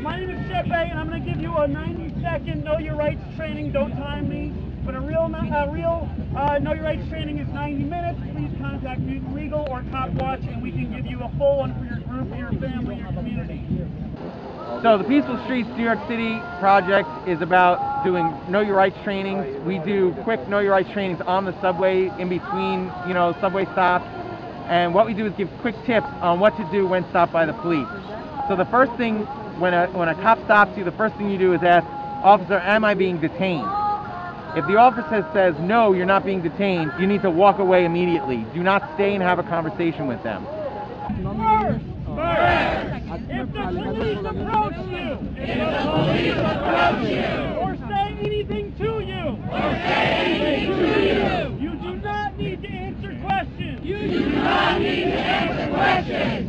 My name is Chepe, and I'm going to give you a 90-second Know Your Rights training. Don't time me. But a real Know Your Rights training is 90 minutes. Please contact legal or cop watch, and we can give you a full one for your group, your family, your community. So the Peaceful Streets New York City project is about doing Know Your Rights trainings. We do quick Know Your Rights trainings on the subway, in between, subway stops. And what we do is give quick tips on what to do when stopped by the police. So the first thing, when a cop stops you, the first thing you do is ask, "Officer, am I being detained?" If the officer says, "No, you're not being detained," you need to walk away immediately. Do not stay and have a conversation with them. If the police approach you, or say anything to you, you do not need to answer questions.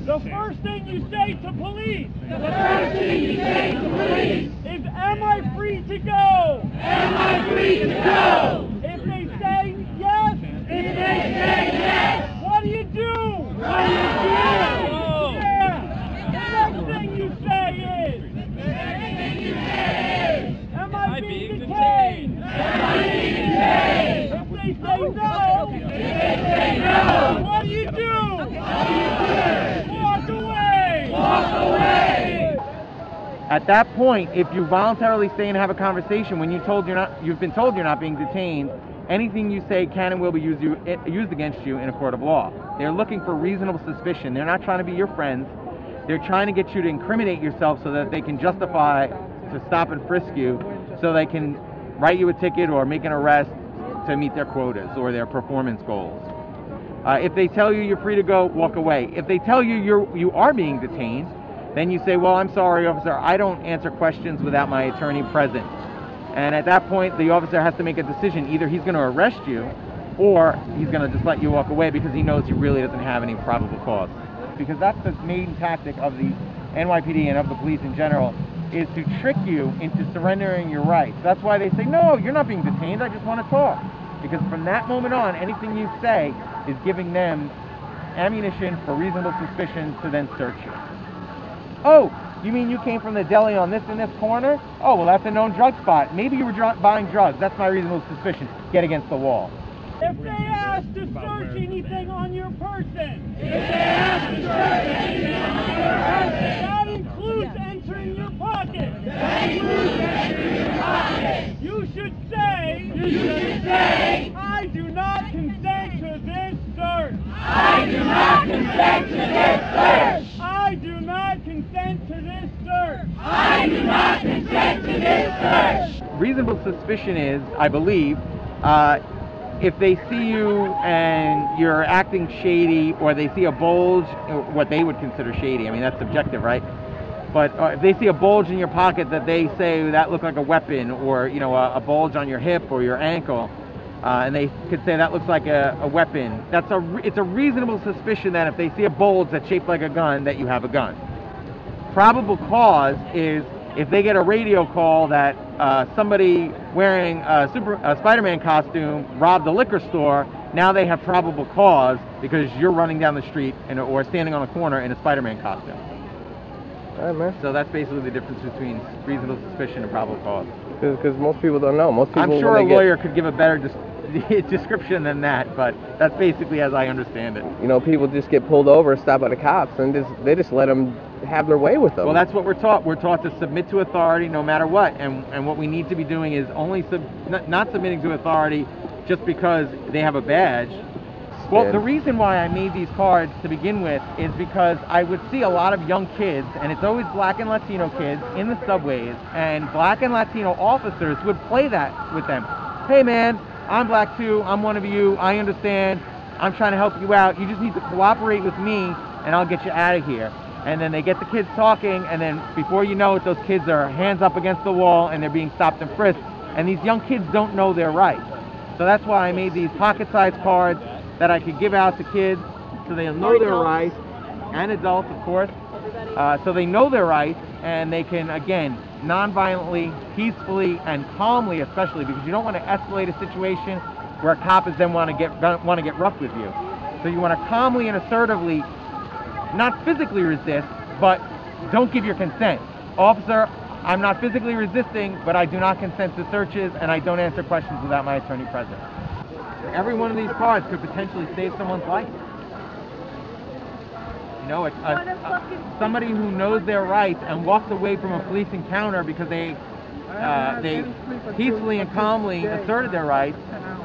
The first thing you say to police is, "Am I free to go?" If they say yes, what do you do? Yeah. The next thing you say is, "Am I being detained?" If they say no, what do you do? Walk away. At that point, if you voluntarily stay and have a conversation when you've been told you're not being detained, anything you say can and will be used against you in a court of law. They're looking for reasonable suspicion. They're not trying to be your friends. They're trying to get you to incriminate yourself so that they can justify to stop and frisk you, so they can write you a ticket or make an arrest to meet their quotas or their performance goals. If they tell you you're free to go, walk away. If they tell you you are being detained, then you say, "Well, I'm sorry, officer, I don't answer questions without my attorney present." And at that point, the officer has to make a decision. Either he's going to arrest you, or he's going to just let you walk away because he knows he really doesn't have any probable cause. Because that's the main tactic of the NYPD and of the police in general, is to trick you into surrendering your rights. That's why they say, "No, you're not being detained, I just want to talk." Because from that moment on, anything you say is giving them ammunition for reasonable suspicion to then search you. "Oh, you mean you came from the deli on this and this corner? Oh, well, that's a known drug spot. Maybe you were buying drugs. That's my reasonable suspicion. Get against the wall." If they ask to search anything on your person, that includes entering your pocket. You should say, "I do not consent to this search. I do not consent to this search. I do not consent to this search. I do not consent to this search." Reasonable suspicion is, I believe, if they see you and you're acting shady, or they see a bulge, what they would consider shady, I mean, that's subjective, right? But if they see a bulge in your pocket that they say that looked like a weapon, or a bulge on your hip or your ankle, and they could say that looks like a weapon, it's a reasonable suspicion that if they see a bulge that's shaped like a gun, that you have a gun. Probable cause is if they get a radio call that somebody wearing a Spider-Man costume robbed a liquor store. Now they have probable cause because you're running down the street or standing on a corner in a Spider-Man costume. All right, man. So that's basically the difference between reasonable suspicion and probable cause. Because most people don't know. Most people, I'm sure a lawyer could give a better description than that, but that's basically as I understand it. People just get pulled over and stopped by the cops, and they just let them have their way with them. Well, that's what we're taught. We're taught to submit to authority no matter what, and what we need to be doing is only not submitting to authority just because they have a badge. Well, the reason why I made these cards to begin with is because I would see a lot of young kids, and it's always Black and Latino kids in the subways, and Black and Latino officers would play that with them. "Hey man, I'm Black too, I'm one of you, I understand, I'm trying to help you out, you just need to cooperate with me and I'll get you out of here." And then they get the kids talking, and then before you know it, those kids are hands up against the wall and they're being stopped and frisked, and these young kids don't know their rights. So that's why I made these pocket-sized cards that I could give out to kids so they know their rights, and adults, of course, so they know their rights, and they can, again, non-violently, peacefully, and calmly, especially, because you don't want to escalate a situation where a cop is then want to get rough with you. So you want to calmly and assertively, not physically resist, but don't give your consent. Officer, I'm not physically resisting, but I do not consent to searches, and I don't answer questions without my attorney present. Every one of these cards could potentially save someone's life. You know, somebody who knows their rights and walks away from a police encounter because they peacefully and calmly asserted their rights.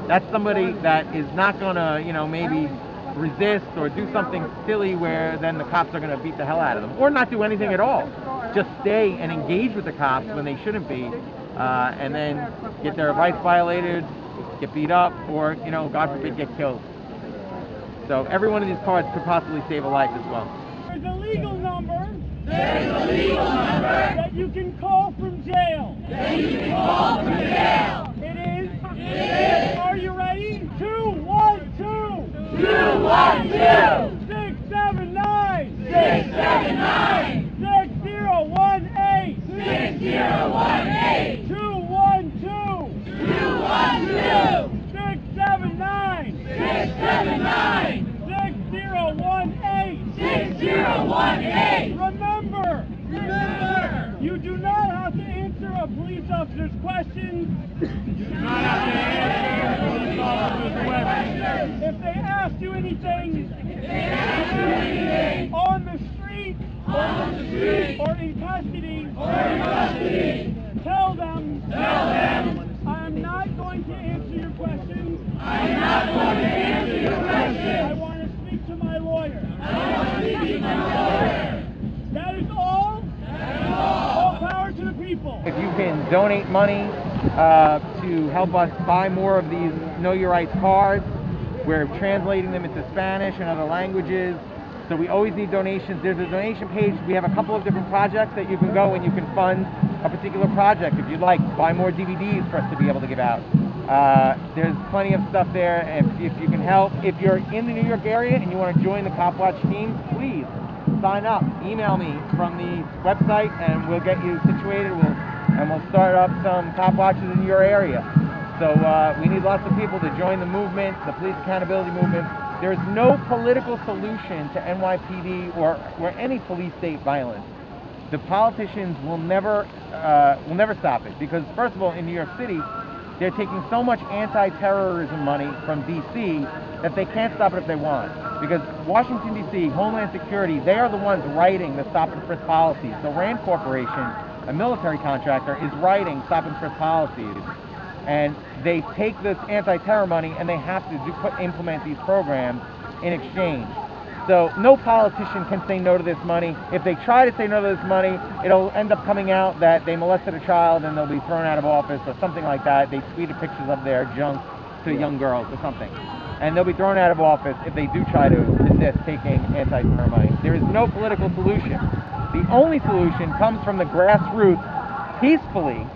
That's somebody that is not gonna, you know, maybe resist or do something silly where then the cops are gonna beat the hell out of them, or not do anything at all. Just stay and engage with the cops when they shouldn't be, and then get their rights violated, get beat up, or, you know, God forbid, get killed. So every one of these cards could possibly save a life as well. There's a legal number. There's a legal number that you can call from jail. That you can call from jail. It is. Are you ready? 212. 212. 679. 679. 6018. 6018. 212. 212. 679. 679. 6018. 6018. Remember, you do not have to answer a police officer's questions. You do not have to answer a police officer's questions. If they ask you anything, on the street, or in custody, tell them, I'm not going to answer your questions. I'm not going to answer your questions. I want to speak to my lawyer. That is all. All power to the people. If you can donate money to help us buy more of these Know Your Rights cards, we're translating them into Spanish and other languages. So we always need donations. There's a donation page. We have a couple of different projects that you can go and you can fund a particular project if you'd like. Buy more DVDs for us to be able to give out. There's plenty of stuff there, and if you can help. If you're in the New York area and you want to join the Cop Watch team, please sign up. Email me from the website and we'll get you situated. We'll start up some Cop Watches in your area. So we need lots of people to join the movement, the police accountability movement. There is no political solution to NYPD or any police state violence. The politicians will never stop it, because first of all, in New York City, they're taking so much anti-terrorism money from D.C. that they can't stop it if they want. Because Washington, D.C., Homeland Security, they are the ones writing the stop and frisk policies. The RAND Corporation, a military contractor, is writing stop and frisk policies. And they take this anti-terror money and they have to implement these programs in exchange. So no politician can say no to this money. If they try to say no to this money, it'll end up coming out that they molested a child and they'll be thrown out of office or something like that. They tweeted pictures of their junk to young girls or something. And they'll be thrown out of office if they do try to resist taking anti-terror money. There is no political solution. The only solution comes from the grassroots, peacefully,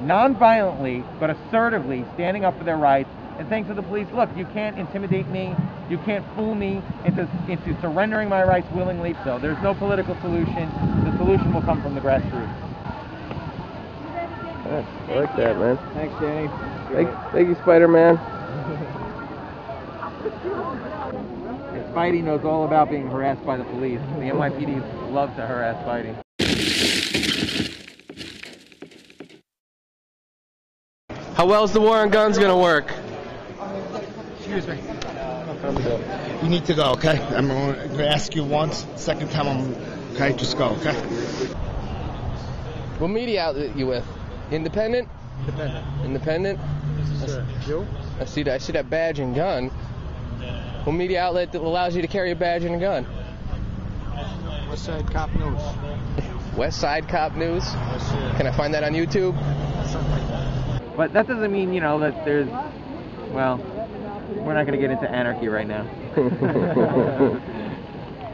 non-violently, but assertively standing up for their rights and saying to the police, look, you can't intimidate me, you can't fool me into surrendering my rights willingly. So there's no political solution. The solution will come from the grassroots. I like that, man. Thanks, Danny. Thank you, Spider-Man. Spidey knows all about being harassed by the police. The NYPD loves to harass Spidey. How well is the war on guns going to work? Excuse me. You need to go, okay? I'm going to ask you once. Second time, okay? Just go, okay? What media outlet you with? Independent? Independent? You? I see that badge and gun. What media outlet that allows you to carry a badge and a gun? West Side Cop News. West Side Cop News? Can I find that on YouTube? Something like that. But that doesn't mean, you know, that there's, well, we're not going to get into anarchy right now.